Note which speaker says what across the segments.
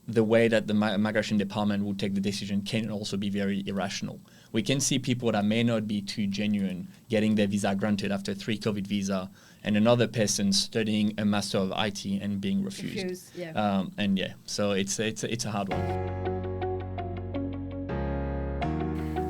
Speaker 1: the way that the migration department will take the decision can also be very irrational. We can see people that may not be too genuine getting their visa granted after 3 COVID visa, and another person studying a Master of IT and being refused. So it's a hard one.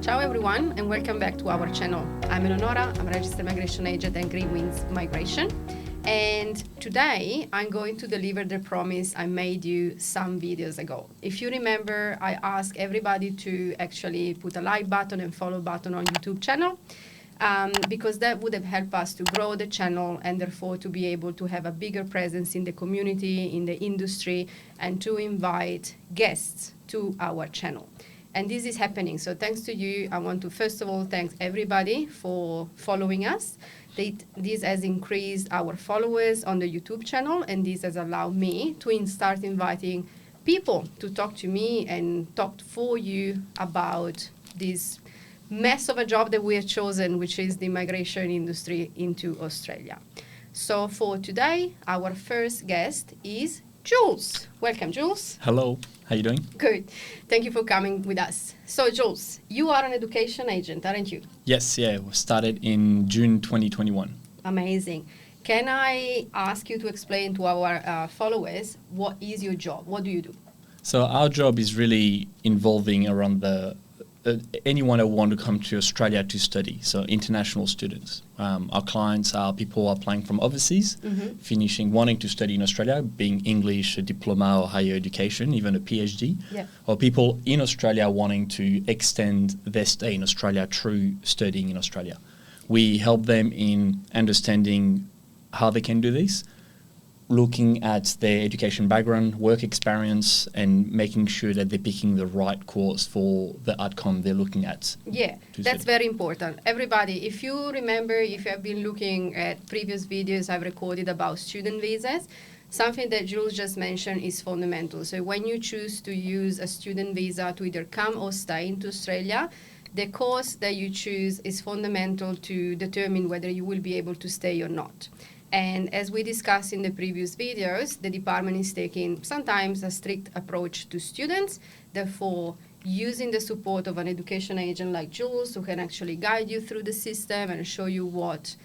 Speaker 2: Ciao everyone, and welcome back to our channel. I'm Eleonora, I'm a registered migration agent at Green Wings Migration. And today I'm going to deliver the promise I made you some videos ago. If you remember, I asked everybody to actually put a like button and follow button on YouTube channel, because that would have helped us to grow the channel and therefore to be able to have a bigger presence in the community, in the industry, and to invite guests to our channel. And this is happening. So thanks to you, I want to first of all thank everybody for following us. This has increased our followers on the YouTube channel, and this has allowed me to start inviting people to talk to me and talk for you about this mess of a job that we have chosen, which is the migration industry into Australia. So for today, our first guest is Jules. Welcome, Jules.
Speaker 1: Hello. How you doing?
Speaker 2: Good. Thank you for coming with us. So, Jules, you are an education agent, aren't you?
Speaker 1: Yes, yeah. We started in June 2021.
Speaker 2: Amazing. Can I ask you to explain to our followers, what is your job? What do you do?
Speaker 1: So our job is really involving around anyone that want to come to Australia to study, so international students. Our clients are people applying from overseas, wanting to study in Australia, being English, a diploma or higher education, even a PhD, or people in Australia wanting to extend their stay in Australia through studying in Australia. We help them in understanding how they can do this, looking at their education background, work experience, and making sure that they're picking the right course for the outcome they're looking at.
Speaker 2: Yeah, that's very important. Everybody, if you remember, if you have been looking at previous videos I've recorded about student visas, something that Jules just mentioned is fundamental. So when you choose to use a student visa to either come or stay into Australia, the course that you choose is fundamental to determine whether you will be able to stay or not. And as we discussed in the previous videos, the department is taking sometimes a strict approach to students. Therefore, using the support of an education agent like Jules, who can actually guide you through the system and show you what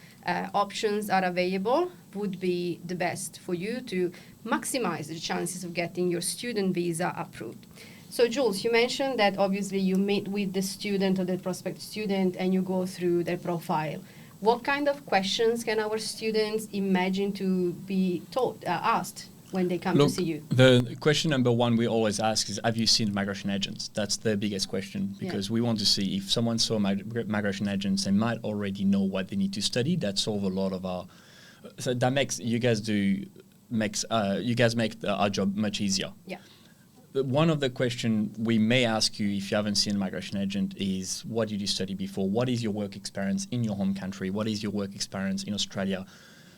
Speaker 2: options are available, would be the best for you to maximize the chances of getting your student visa approved. So Jules, you mentioned that obviously you meet with the student or the prospective student and you go through their profile. What kind of questions can our students imagine to be asked when they come to see you?
Speaker 1: The question number one we always ask is, have you seen migration agents? That's the biggest question, because we want to see if someone saw migration agents and might already know what they need to study. That solves a lot of our... So that makes you guys make our job much easier.
Speaker 2: Yeah.
Speaker 1: One of the questions we may ask you if you haven't seen a migration agent is, what did you study before? What is your work experience in your home country? What is your work experience in Australia?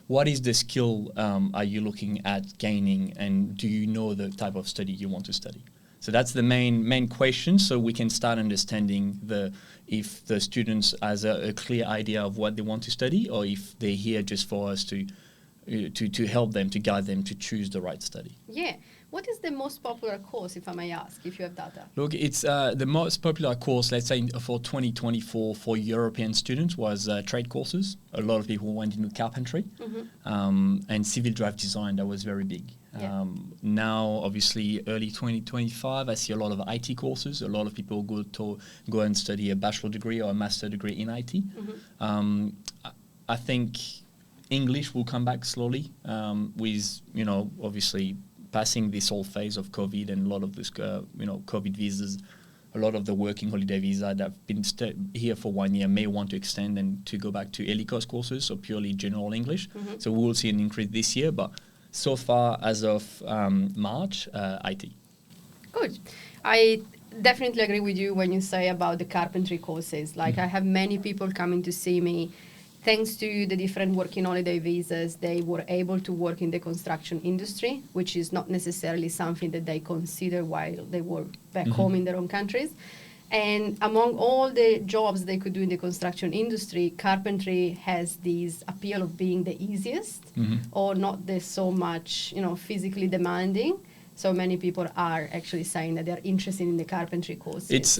Speaker 1: What is the skill are you looking at gaining? And do you know the type of study you want to study? So that's the main question, so we can start understanding if the students has a clear idea of what they want to study, or if they're here just for us to help them, to guide them to choose the right study.
Speaker 2: Yeah. What is the most popular course, if I may ask, if you have data?
Speaker 1: Look, it's the most popular course, let's say, for 2024 for European students was trade courses. A lot of people went into carpentry and civil drive design. That was very big. Now, obviously, early 2025, I see a lot of IT courses. A lot of people go and study a bachelor degree or a master degree in IT. I think English will come back slowly with, obviously, passing this whole phase of COVID and a lot of this, COVID visas, a lot of the working holiday visa that have been here for 1 year may want to extend and to go back to ELICOS courses, so purely general English. So we will see an increase this year, but so far as of March, IT.
Speaker 2: Good. I definitely agree with you when you say about the carpentry courses. Like I have many people coming to see me. Thanks to the different working holiday visas, they were able to work in the construction industry, which is not necessarily something that they consider while they were back home in their own countries. And among all the jobs they could do in the construction industry, carpentry has this appeal of being the easiest or not the so much, physically demanding. So many people are actually saying that they're interested in the carpentry courses.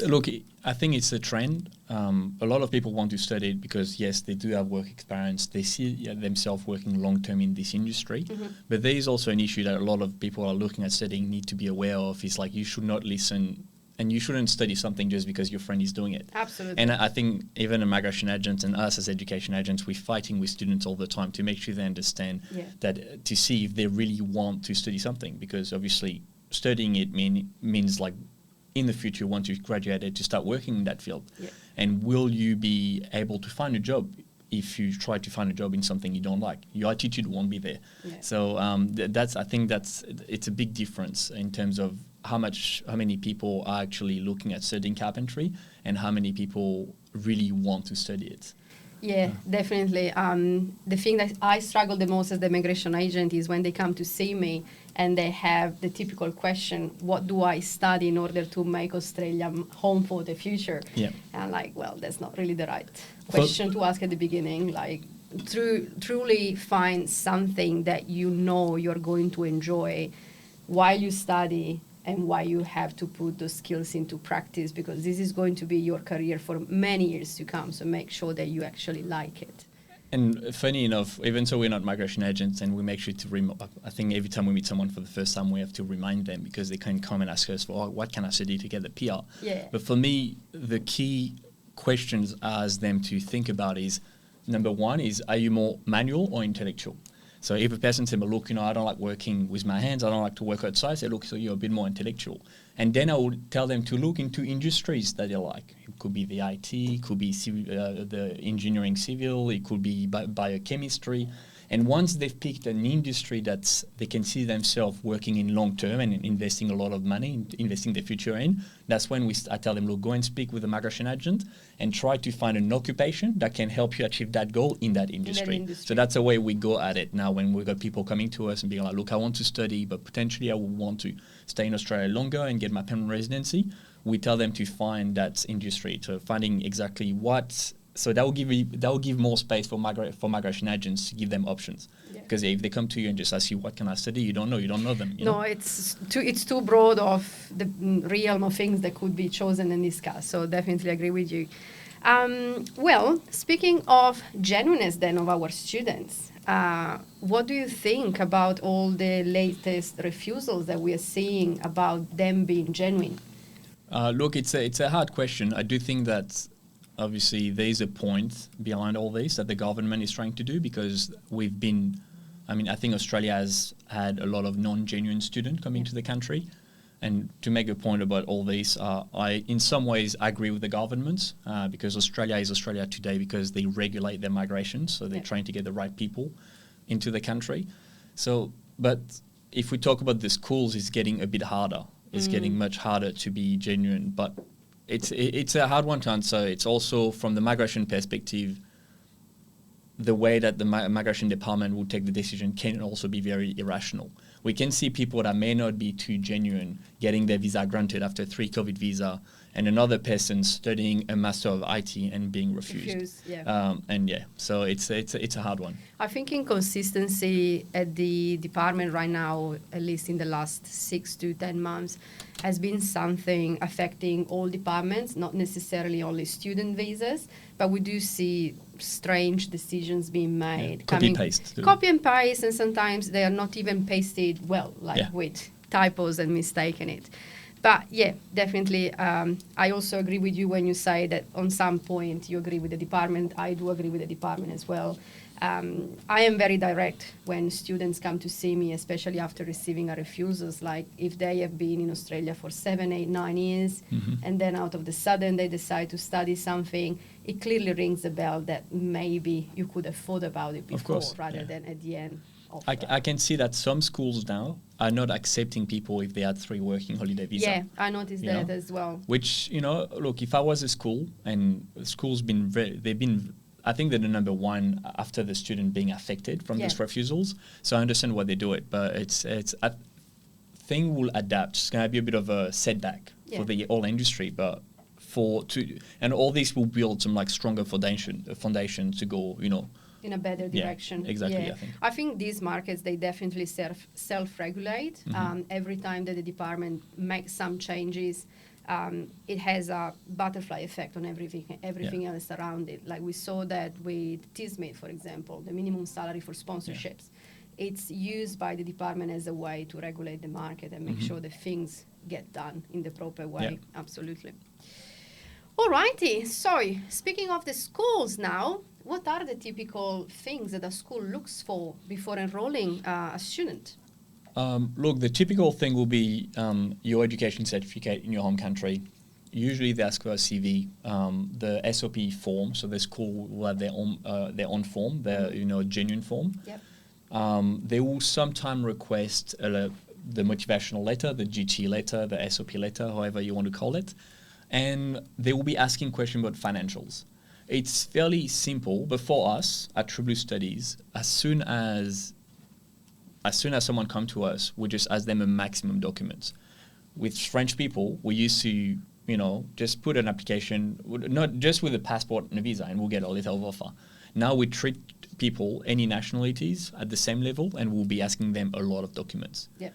Speaker 1: I think it's a trend. A lot of people want to study it because, yes, they do have work experience. They see themselves working long term in this industry.
Speaker 2: Mm-hmm.
Speaker 1: But there is also an issue that a lot of people are looking at studying need to be aware of. Is like you should not listen and you shouldn't study something just because your friend is doing it.
Speaker 2: Absolutely.
Speaker 1: And I think even a migration agent and us as education agents, we're fighting with students all the time to make sure they understand that to see if they really want to study something, because obviously studying it means like in the future, once you've graduated, to start working in that field.
Speaker 2: Yeah.
Speaker 1: And will you be able to find a job if you try to find a job in something you don't like? Your attitude won't be there.
Speaker 2: Yeah.
Speaker 1: So I think it's a big difference in terms of how many people are actually looking at studying carpentry and how many people really want to study it.
Speaker 2: Yeah, definitely. The thing that I struggle the most as the migration agent is when they come to see me and they have the typical question, what do I study in order to make Australia home for the future?
Speaker 1: Yeah.
Speaker 2: And I'm like, well, that's not really the right question to ask at the beginning. Like, truly find something that you know you're going to enjoy while you study and why you have to put those skills into practice, because this is going to be your career for many years to come. So make sure that you actually like it.
Speaker 1: And funny enough, even so we're not migration agents, and we make sure to I think every time we meet someone for the first time, we have to remind them, because they can come and ask us for, what can I study to get the PR?
Speaker 2: Yeah.
Speaker 1: But for me, the key questions I ask them to think about is, number one is, are you more manual or intellectual? So if a person says, look, I don't like working with my hands, I don't like to work outside, I say, look, so you're a bit more intellectual. And then I would tell them to look into industries that they like. It could be the IT, it could be the engineering civil, it could be biochemistry. And once they've picked an industry that they can see themselves working in long term and investing a lot of money, investing their future in, that's when I tell them, look, go and speak with a migration agent and try to find an occupation that can help you achieve that goal in that industry. So that's the way we go at it now when we've got people coming to us and being like, look, I want to study, but potentially I would want to stay in Australia longer and get my permanent residency. We tell them to find that industry, so finding exactly what. So that will give more space for migration agents to give them options. Because if they come to you and just ask you, what can I study? You don't know them.
Speaker 2: No, it's too broad of the realm of things that could be chosen and discussed. So definitely agree with you. Well, speaking of genuineness then of our students, what do you think about all the latest refusals that we are seeing about them being genuine?
Speaker 1: Look, it's a hard question. I do think that obviously there is a point behind all this that the government is trying to do, because I think Australia has had a lot of non-genuine students coming to the country. And to make a point about all this, I in some ways agree with the government, because Australia is Australia today because they regulate their migration, so they're trying to get the right people into the country. So, but if we talk about the schools, it's getting a bit harder. It's getting much harder to be genuine, but it's a hard one to answer. It's also from the migration perspective, the way that the migration department will take the decision can also be very irrational. We can see people that may not be too genuine getting their visa granted after 3 COVID visa, and another person studying a Master of IT and being refused. So it's a hard one.
Speaker 2: I think inconsistency at the department right now, at least in the last 6 to 10 months, has been something affecting all departments, not necessarily only student visas, but we do see strange decisions being made.
Speaker 1: Copy and paste.
Speaker 2: Copy and paste, and sometimes they are not even pasted well, with typos and mistaken it. But yeah, definitely, I also agree with you when you say that on some point you agree with the department. I do agree with the department as well. I am very direct when students come to see me, especially after receiving a refusals, like if they have been in Australia for 7, 8, 9 years, and then out of the sudden they decide to study something, it clearly rings a bell that maybe you could have thought about it before rather than at the end.
Speaker 1: I can see that some schools now are not accepting people if they had 3 working holiday visa.
Speaker 2: Yeah, I noticed that as well.
Speaker 1: Which, look, if I was a school, and schools I think they're the number one after the student being affected from these refusals. So I understand why they do it, but thing will adapt. It's going to be a bit of a setback for the whole industry, but and all this will build some stronger foundation to go,
Speaker 2: in a better direction.
Speaker 1: Yeah, exactly.
Speaker 2: Yeah.
Speaker 1: I think
Speaker 2: these markets, they definitely self-regulate. Every time that the department makes some changes, it has a butterfly effect on everything else around it. Like we saw that with TSMIT, for example, the minimum salary for sponsorships. It's used by the department as a way to regulate the market and make sure that things get done in the proper way.
Speaker 1: Yeah.
Speaker 2: Absolutely. Alrighty. So speaking of the schools now, what are the typical things that a school looks for before enrolling a student?
Speaker 1: Look, the typical thing will be your education certificate in your home country. Usually they ask for a CV, the SOP form, so the school will have their own form, their genuine form.
Speaker 2: Yep.
Speaker 1: They will sometime request the motivational letter, the GT letter, the SOP letter, however you want to call it, and they will be asking questions about financials. It's fairly simple, but for us at True Blue Studies, as soon as someone comes to us, we just ask them a maximum documents. With French people, we used to, just put an application, not just with a passport and a visa, and we'll get a letter of offer. Now we treat people, any nationalities, at the same level, and we'll be asking them a lot of documents.
Speaker 2: Yeah.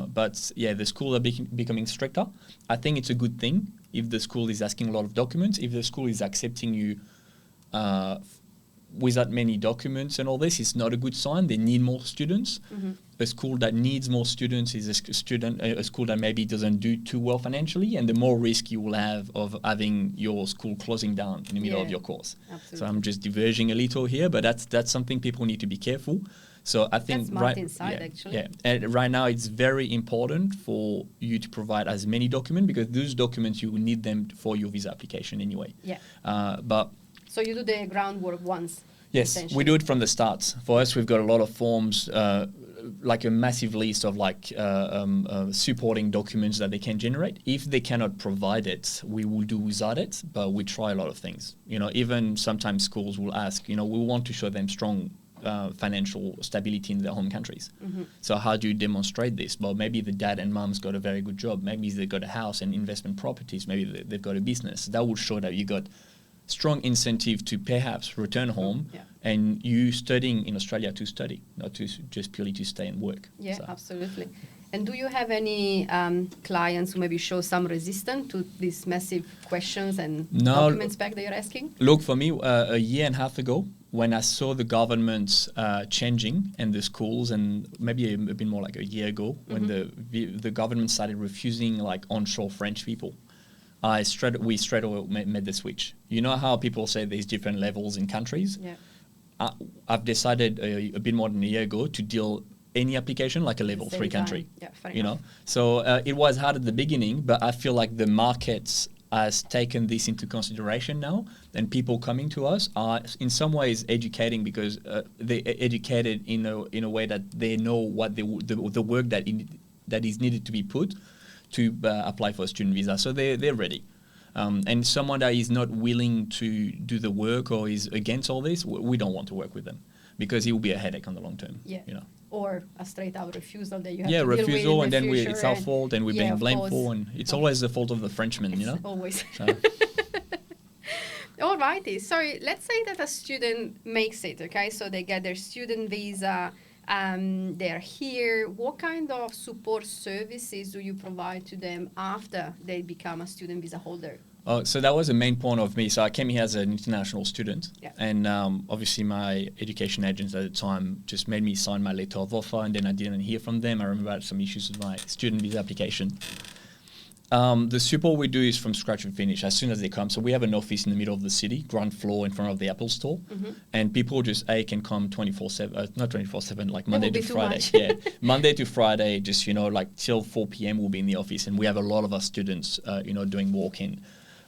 Speaker 1: But yeah, the school are becoming stricter. I think it's a good thing if the school is asking a lot of documents, if the school is accepting you without many documents and all this, it's not a good sign. They need more students. A school that needs more students is a school that maybe doesn't do too well financially, and the more risk you will have of having your school closing down in the middle of your course.
Speaker 2: Absolutely.
Speaker 1: So I'm just diverging a little here, but that's something people need to be careful. So I think
Speaker 2: that's smart insight, actually.
Speaker 1: Yeah, and right now it's very important for you to provide as many documents, because those documents you will need them for your visa application anyway.
Speaker 2: Yeah.
Speaker 1: But
Speaker 2: so you do the groundwork once.
Speaker 1: Yes, we do it from the start. For us, we've got a lot of forms, like a massive list of supporting documents that they can generate. If they cannot provide it, we will do without it, but we try a lot of things. Even sometimes schools will ask, we want to show them strong financial stability in their home countries. So how do you demonstrate this? Well, maybe the dad and mom's got a very good job. Maybe they've got a house and investment properties. Maybe they've got a business. That will show that you got strong incentive to perhaps return home and you studying in Australia to study, not to just purely to stay and work.
Speaker 2: Yeah, so. Absolutely. And do you have any clients who maybe show some resistance to these massive questions and documents back that you're asking?
Speaker 1: Look, for me, a year and a half ago, when I saw the government changing and the schools, and maybe a bit more like a year ago, when the government started refusing onshore French people, we straight away made the switch. You know how people say there's different levels in countries?
Speaker 2: Yeah.
Speaker 1: I've decided a bit more than a year ago to deal any application like a level 3 country.
Speaker 2: Yeah, fair enough.
Speaker 1: So it was hard at the beginning, but I feel like the markets has taken this into consideration now, and people coming to us are in some ways educating, because they're educated in a way that they know what the work that is needed to be put to apply for a student visa. So they're ready. And someone that is not willing to do the work or is against all this, we don't want to work with them, because it will be a headache on the long term.
Speaker 2: Yeah. Or a straight out refusal that you have to
Speaker 1: deal with. Yeah, refusal, and then it's our fault, and we're being blamed for, and it's always the fault of the Frenchman,
Speaker 2: Always.
Speaker 1: So.
Speaker 2: Alrighty. So let's say that a student makes it, okay? So they get their student visa. They're here. What kind of support services do you provide to them after they become a student visa holder?
Speaker 1: So that was the main point of me. So I came here as an international student, and obviously my education agents at the time just made me sign my letter of offer, and then I didn't hear from them. I remember I had some issues with my student visa application. The support we do is from scratch and finish as soon as they come. So we have an office in the middle of the city, ground floor in front of the Apple store, and people just can come 24/7, not 24/7, like Monday to Friday. Yeah, Monday to Friday, just till 4 p.m. we'll be in the office, and we have a lot of our students, doing walk-in.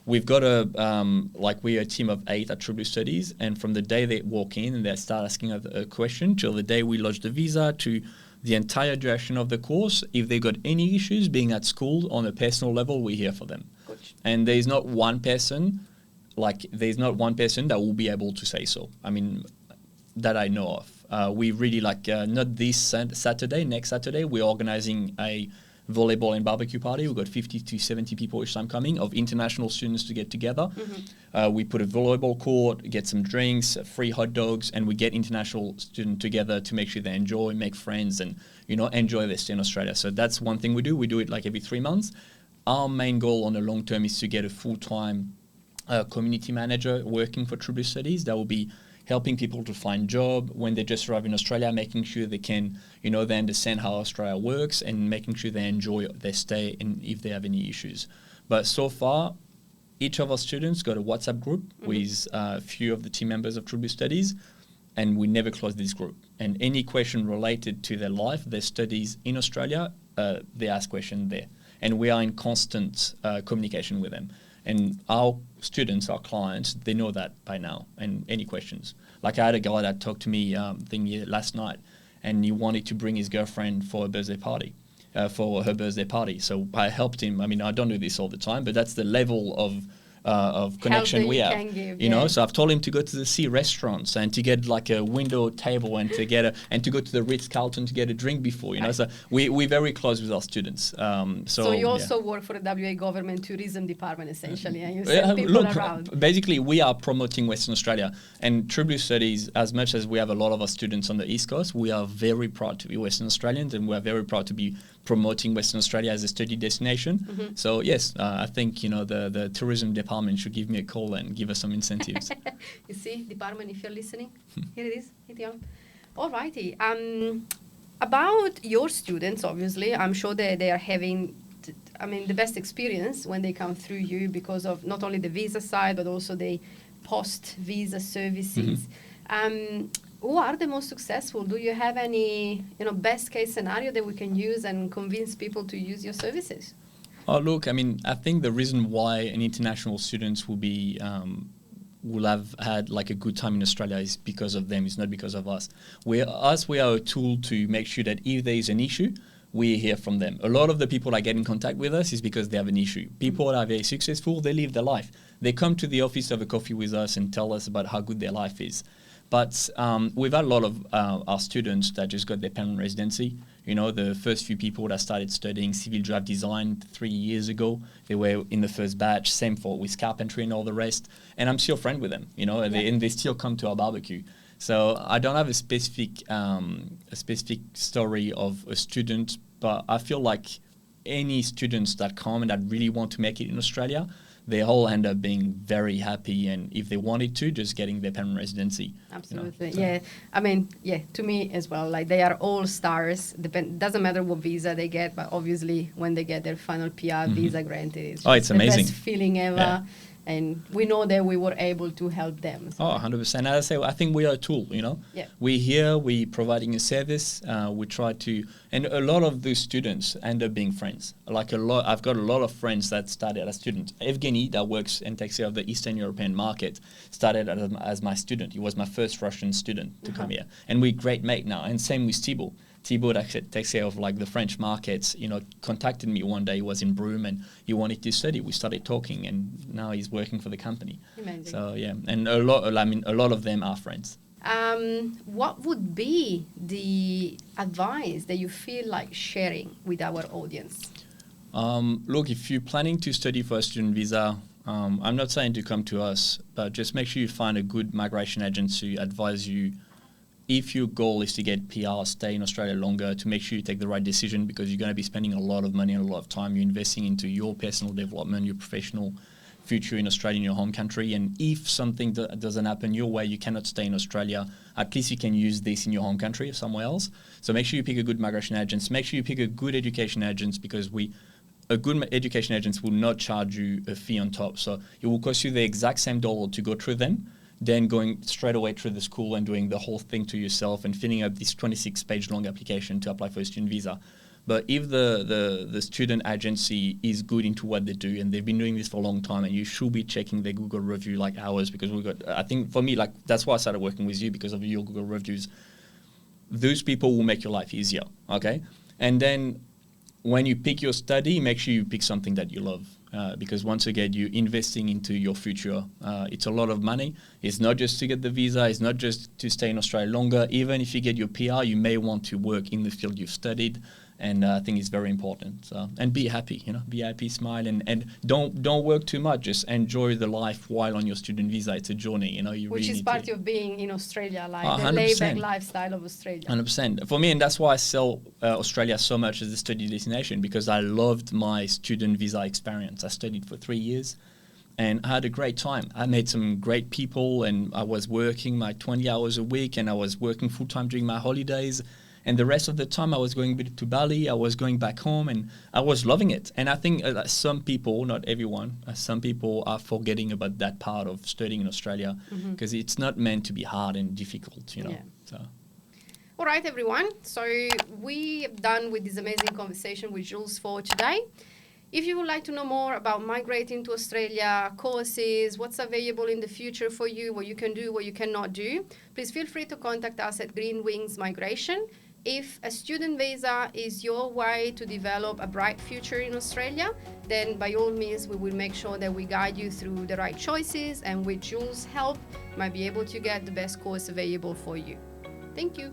Speaker 1: We've got we're a team of 8 at True Blue Studies, and from the day they walk in and they start asking a question till the day we lodge the visa to the entire duration of the course, if they got any issues being at school on a personal level, we're here for them.
Speaker 2: Good.
Speaker 1: And there's not one person that will be able to say so. I mean, that I know of. We really not this Saturday, next Saturday, we're organizing a volleyball and barbecue party. We've got 50 to 70 people each time coming of international students to get together. We put a volleyball court, get some drinks, free hot dogs, and we get international students together to make sure they enjoy, make friends, and enjoy their stay in Australia. So that's one thing we do. We do it like every 3 months. Our main goal on the long term is to get a full-time community manager working for True Blue Studies that will be helping people to find job when they just arrive in Australia, making sure they can, they understand how Australia works and making sure they enjoy their stay and if they have any issues. But so far, each of our students got a WhatsApp group with a few of the team members of True Blue Studies, and we never close this group. And any question related to their life, their studies in Australia, they ask questions there. And we are in constant communication with them. And our students, our clients, they know that by now. And any questions. Like I had a guy that talked to me last night, and he wanted to bring his girlfriend for a birthday party, for her birthday party. So I helped him. I mean, I don't do this all the time, but that's the level of connection we have. You know, so I've told him to go to the sea restaurants and to get like a window table and to get and to go to the Ritz-Carlton to get a drink before. You know, so we're very close with our students.
Speaker 2: So you also work for the WA government tourism department essentially, and you send people around.
Speaker 1: Basically, we are promoting Western Australia, and True Blue Studies. As much as we have a lot of our students on the East Coast, we are very proud to be Western Australians, and we are very proud to be promoting Western Australia as a study destination. So yes, I think the tourism department should give me a call and give us some incentives.
Speaker 2: You see, department, if you're listening, here it is. Alrighty. About your students, obviously, I'm sure they are having, the best experience when they come through you because of not only the visa side but also the post-visa services. Who are the most successful? Do you have any, best case scenario that we can use and convince people to use your services?
Speaker 1: Oh, look, I think the reason why an international students will have had like a good time in Australia is because of them. It's not because of us. We are a tool to make sure that if there is an issue, we hear from them. A lot of the people that get in contact with us is because they have an issue. People that are very successful, they live their life. They come to the office to have a coffee with us and tell us about how good their life is. But we've had a lot of our students that just got their permanent residency. The first few people that started studying civil draft design 3 years ago, they were in the first batch, same with carpentry and all the rest. And I'm still friends with them, and they still come to our barbecue. So I don't have a specific story of a student, but I feel like any students that come and that really want to make it in Australia, they all end up being very happy, and if they wanted to, just getting their permanent residency.
Speaker 2: Absolutely, to me as well. Like they are all stars. Doesn't matter what visa they get, but obviously when they get their final PR visa granted, it's
Speaker 1: amazing.
Speaker 2: The best feeling ever. Yeah. And we know that we were able to help them. So.
Speaker 1: 100%. As I say, I think we are a tool,
Speaker 2: Yeah.
Speaker 1: We're here, we're providing a service, we try to, and a lot of those students end up being friends. I've got a lot of friends that started as students. Evgeny, that works and takes care of the Eastern European market, started as my student. He was my first Russian student to come here. And we're great mate now. And same with Thibault. Thibault that takes care of like the French markets, contacted me one day. He was in Broome and he wanted to study. We started talking, and now he's working for the company.
Speaker 2: Amazing.
Speaker 1: So yeah, and a lot of them are friends.
Speaker 2: What would be the advice that you feel like sharing with our audience?
Speaker 1: Look, if you're planning to study for a student visa, I'm not saying to come to us, but just make sure you find a good migration agent to advise you. If your goal is to get PR, stay in Australia longer, to make sure you take the right decision, because you're going to be spending a lot of money and a lot of time. You're investing into your personal development, your professional future in Australia, in your home country. And if something doesn't happen your way, you cannot stay in Australia, at least you can use this in your home country or somewhere else. So make sure you pick a good migration agent. Make sure you pick a good education agent, because a good education agent will not charge you a fee on top. So it will cost you the exact same dollar to go through them, then going straight away through the school and doing the whole thing to yourself and filling up this 26-page long application to apply for a student visa. But if the student agency is good into what they do, and they've been doing this for a long time, and you should be checking their Google review like ours, because I think for me, like that's why I started working with you, because of your Google reviews. Those people will make your life easier, okay? And then when you pick your study, make sure you pick something that you love. Because once again, you're investing into your future. It's a lot of money. It's not just to get the visa. It's not just to stay in Australia longer. Even if you get your PR, you may want to work in the field you've studied. And I think it's very important. So, and be happy, be happy, smile, and don't work too much. Just enjoy the life while on your student visa. It's a journey, you
Speaker 2: Which
Speaker 1: really
Speaker 2: is part of being in Australia, like the
Speaker 1: 100%.
Speaker 2: laid-back lifestyle of Australia.
Speaker 1: 100%. For me, and that's why I sell Australia so much as a study destination, because I loved my student visa experience. I studied for 3 years. And I had a great time. I met some great people, and I was working my 20 hours a week, and I was working full-time during my holidays. And the rest of the time I was going to Bali, I was going back home, and I was loving it. And I think some people, not everyone, some people are forgetting about that part of studying in Australia, because it's not meant to be hard and difficult,
Speaker 2: Yeah.
Speaker 1: So.
Speaker 2: All right, everyone. So we're done with this amazing conversation with Jules for today. If you would like to know more about migrating to Australia, courses, what's available in the future for you, what you can do, what you cannot do, please feel free to contact us at Green Wings Migration. If a student visa is your way to develop a bright future in Australia, then by all means, we will make sure that we guide you through the right choices, and with Jules' help, might be able to get the best course available for you. Thank you.